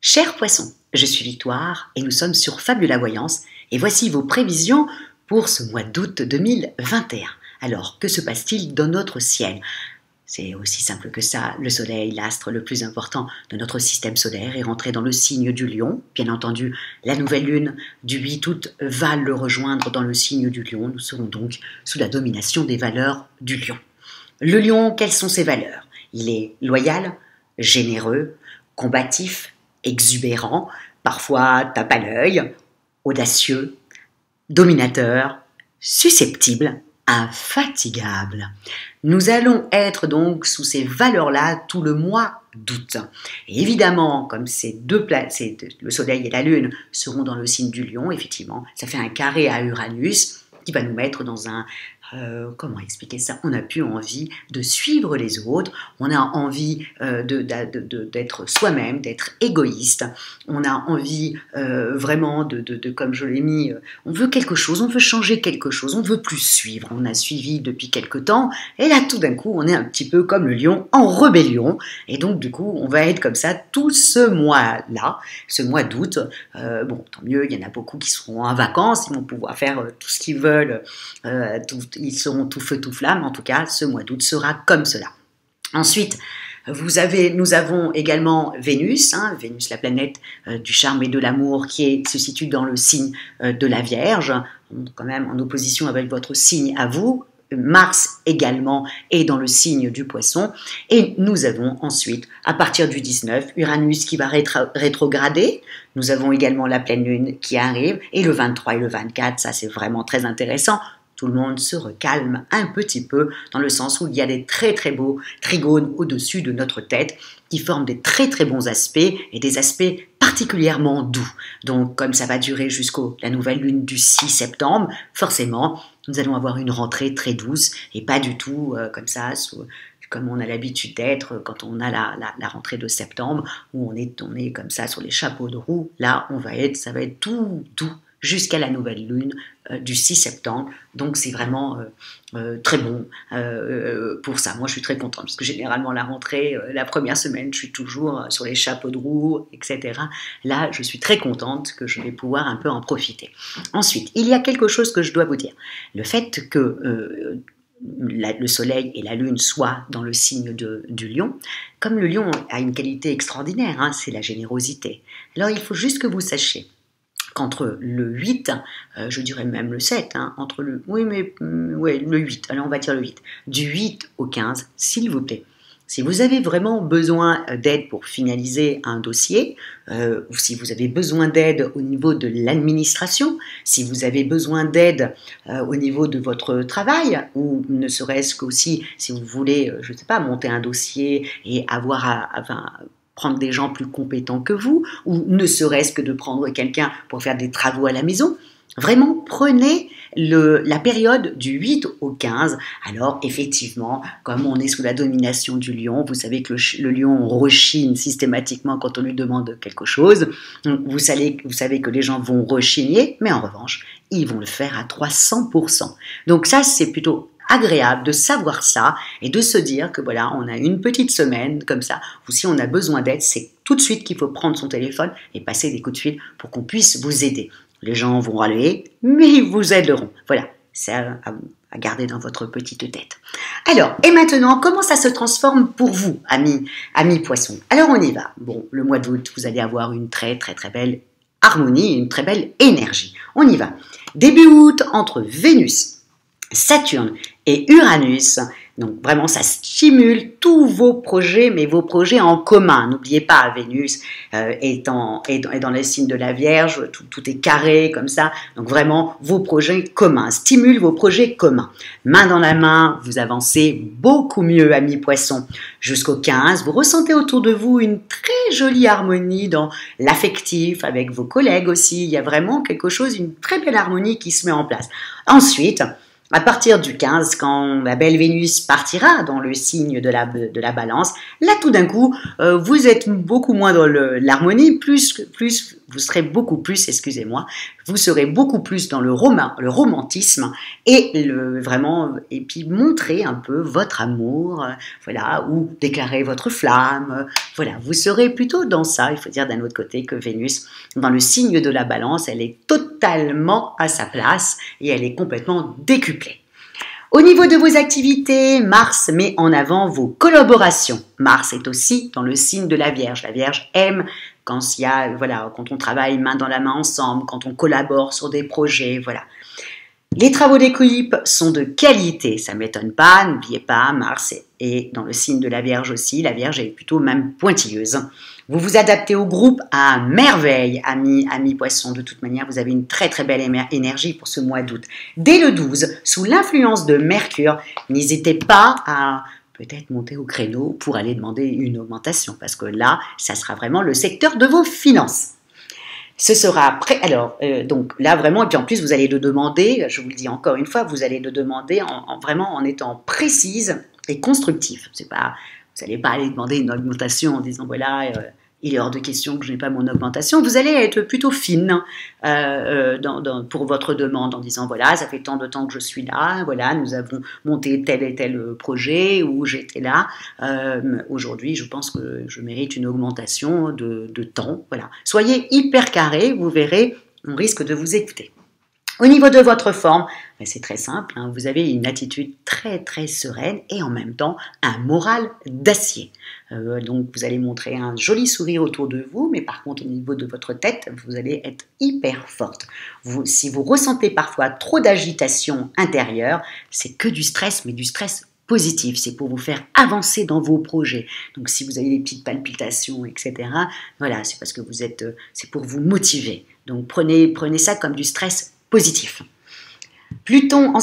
Chers poissons, je suis Victoire et nous sommes sur Fabula Voyance et voici vos prévisions pour ce mois d'août 2021. Alors, que se passe-t-il dans notre ciel? C'est aussi simple que ça, le soleil, l'astre le plus important de notre système solaire, est rentré dans le signe du lion. Bien entendu, la nouvelle lune du 8 août va le rejoindre dans le signe du lion. Nous serons donc sous la domination des valeurs du lion. Le lion, quelles sont ses valeurs? Il est loyal, généreux, combatif, exubérant, parfois tape à l'œil, audacieux, dominateur, susceptible, infatigable. Nous allons être donc sous ces valeurs-là tout le mois d'août. Et évidemment, comme le soleil et la lune seront dans le signe du lion, effectivement, ça fait un carré à Uranus qui va nous mettre dans un... comment expliquer ça? On n'a plus envie de suivre les autres, on a envie d'être soi-même, d'être égoïste, on a envie vraiment comme je l'ai mis, on veut quelque chose, on veut changer quelque chose, on veut plus suivre. On a suivi depuis quelque temps, et là tout d'un coup on est un petit peu comme le lion en rébellion, et donc du coup on va être comme ça tout ce mois-là, ce mois d'août. Bon, tant mieux, il y en a beaucoup qui seront en vacances, ils vont pouvoir faire tout ce qu'ils veulent, ils seront tout feu, tout flamme. En tout cas, ce mois d'août sera comme cela. Ensuite, nous avons également Vénus, Vénus, la planète du charme et de l'amour, qui se situe dans le signe de la Vierge, quand même en opposition avec votre signe à vous. Mars également est dans le signe du Poisson. Et nous avons ensuite, à partir du 19, Uranus qui va rétrograder. Nous avons également la pleine lune qui arrive. Et le 23 et le 24, ça c'est vraiment très intéressant. Tout le monde se recalme un petit peu dans le sens où il y a des très très beaux trigones au-dessus de notre tête qui forment des très très bons aspects et des aspects particulièrement doux. Donc comme ça va durer jusqu'à la nouvelle lune du 6 septembre, forcément nous allons avoir une rentrée très douce et pas du tout comme ça, comme on a l'habitude d'être quand on a la rentrée de septembre, où on est comme ça sur les chapeaux de roue. Là ça va être tout doux jusqu'à la nouvelle lune du 6 septembre. Donc c'est vraiment très bon pour ça. Moi je suis très contente parce que généralement la rentrée, la première semaine, je suis toujours sur les chapeaux de roue, etc. Là je suis très contente que je vais pouvoir un peu en profiter. Ensuite, il y a quelque chose que je dois vous dire. Le fait que le soleil et la lune soient dans le signe du lion, comme le lion a une qualité extraordinaire, c'est la générosité. Alors il faut juste que vous sachiez qu'entre le 8, je dirais même le 7, le 8, alors on va dire le 8, du 8 au 15, s'il vous plaît, si vous avez vraiment besoin d'aide pour finaliser un dossier, ou si vous avez besoin d'aide au niveau de l'administration, si vous avez besoin d'aide au niveau de votre travail, ou ne serait-ce qu'aussi si vous voulez, je ne sais pas, monter un dossier et prendre des gens plus compétents que vous, ou ne serait-ce que de prendre quelqu'un pour faire des travaux à la maison. Vraiment, prenez la période du 8 au 15. Alors, effectivement, comme on est sous la domination du lion, vous savez que le lion rechigne systématiquement quand on lui demande quelque chose. Vous savez que les gens vont rechigner, mais en revanche, ils vont le faire à 300%. Donc ça, c'est plutôt agréable de savoir ça et de se dire que voilà, on a une petite semaine comme ça, ou si on a besoin d'aide, c'est tout de suite qu'il faut prendre son téléphone et passer des coups de fil pour qu'on puisse vous aider. Les gens vont râler, mais ils vous aideront. Voilà, c'est à garder dans votre petite tête. Alors, et maintenant, comment ça se transforme pour vous, amis poissons? Alors, on y va. Bon, le mois d'août, vous allez avoir une très très très belle harmonie, une très belle énergie. On y va. Début août, entre Vénus, Saturne et Uranus, donc vraiment ça stimule tous vos projets, mais vos projets en commun. N'oubliez pas, Vénus est dans le signe de la Vierge, tout est carré comme ça, donc vraiment vos projets communs, stimule vos projets communs. Main dans la main, vous avancez beaucoup mieux, amis poissons. Jusqu'au 15, vous ressentez autour de vous une très jolie harmonie dans l'affectif, avec vos collègues aussi. Il y a vraiment quelque chose, une très belle harmonie qui se met en place. Ensuite, à partir du 15, quand la belle Vénus partira dans le signe de la balance, là tout d'un coup, vous êtes beaucoup moins dans l'harmonie, plus vous serez beaucoup plus, excusez-moi, vous serez beaucoup plus dans le romantisme et et puis montrer un peu votre amour, voilà, ou déclarer votre flamme, voilà, vous serez plutôt dans ça. Il faut dire d'un autre côté que Vénus, dans le signe de la Balance, elle est totalement à sa place et elle est complètement décuplée. Au niveau de vos activités, Mars met en avant vos collaborations. Mars est aussi dans le signe de la Vierge. La Vierge aime quand quand on travaille main dans la main ensemble, quand on collabore sur des projets, voilà. Les travaux d'équipe sont de qualité, ça ne m'étonne pas, n'oubliez pas, Mars est dans le signe de la Vierge aussi, la Vierge est plutôt même pointilleuse. Vous vous adaptez au groupe à merveille, amis poissons. De toute manière, vous avez une très très belle énergie pour ce mois d'août. Dès le 12, sous l'influence de Mercure, n'hésitez pas à peut-être monter au créneau pour aller demander une augmentation, parce que là, ça sera vraiment le secteur de vos finances. Ce sera prêt. Alors, donc là vraiment, et puis en plus, vous allez le demander, je vous le dis encore une fois, vous allez le demander vraiment en étant précise et constructive. Vous n'allez pas aller demander une augmentation en disant voilà, il est hors de question que je n'ai pas mon augmentation. Vous allez être plutôt fine pour votre demande en disant voilà, ça fait tant de temps que je suis là, voilà, nous avons monté tel et tel projet où j'étais là. Aujourd'hui, je pense que je mérite une augmentation de temps. Voilà. Soyez hyper carré, vous verrez, on risque de vous écouter. Au niveau de votre forme, c'est très simple, hein, vous avez une attitude très très sereine et en même temps un moral d'acier. Donc vous allez montrer un joli sourire autour de vous, mais par contre au niveau de votre tête, vous allez être hyper forte. Si vous ressentez parfois trop d'agitation intérieure, c'est que du stress, mais du stress positif, c'est pour vous faire avancer dans vos projets. Donc si vous avez des petites palpitations, etc., voilà, c'est parce que c'est pour vous motiver. Donc prenez ça comme du stress positif. Pluton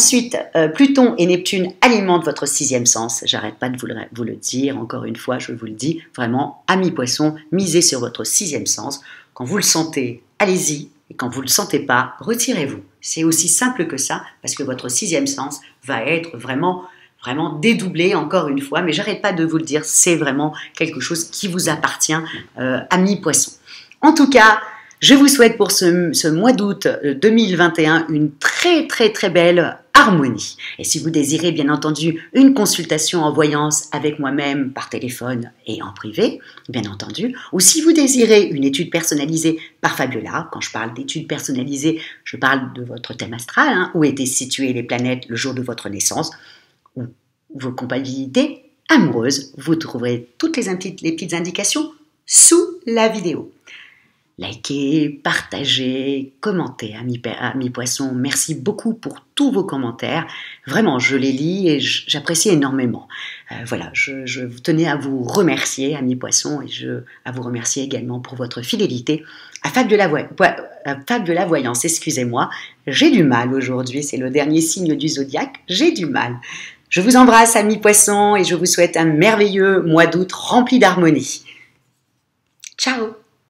et Neptune alimentent votre sixième sens. J'arrête pas de vous le dire, encore une fois, je vous le dis, vraiment, amis poissons, misez sur votre sixième sens. Quand vous le sentez, allez-y, et quand vous ne le sentez pas, retirez-vous. C'est aussi simple que ça, parce que votre sixième sens va être vraiment dédoublé, encore une fois, mais j'arrête pas de vous le dire, c'est vraiment quelque chose qui vous appartient, amis poissons. En tout cas, je vous souhaite pour ce mois d'août 2021 une très très très belle harmonie. Et si vous désirez bien entendu une consultation en voyance avec moi-même par téléphone et en privé, bien entendu, ou si vous désirez une étude personnalisée par Fabiola, quand je parle d'études personnalisées, je parle de votre thème astral, hein, où étaient situées les planètes le jour de votre naissance, ou vos compatibilités amoureuses, vous trouverez toutes les petites indications sous la vidéo. Likez, partagez, commentez, amis poissons. Merci beaucoup pour tous vos commentaires. Vraiment, je les lis et j'apprécie énormément. Voilà, je tenais à vous remercier, amis poissons, et à vous remercier également pour votre fidélité à Fab de la Voyance. Excusez-moi, j'ai du mal aujourd'hui, c'est le dernier signe du zodiaque, j'ai du mal. Je vous embrasse, amis poissons, et je vous souhaite un merveilleux mois d'août rempli d'harmonie. Ciao!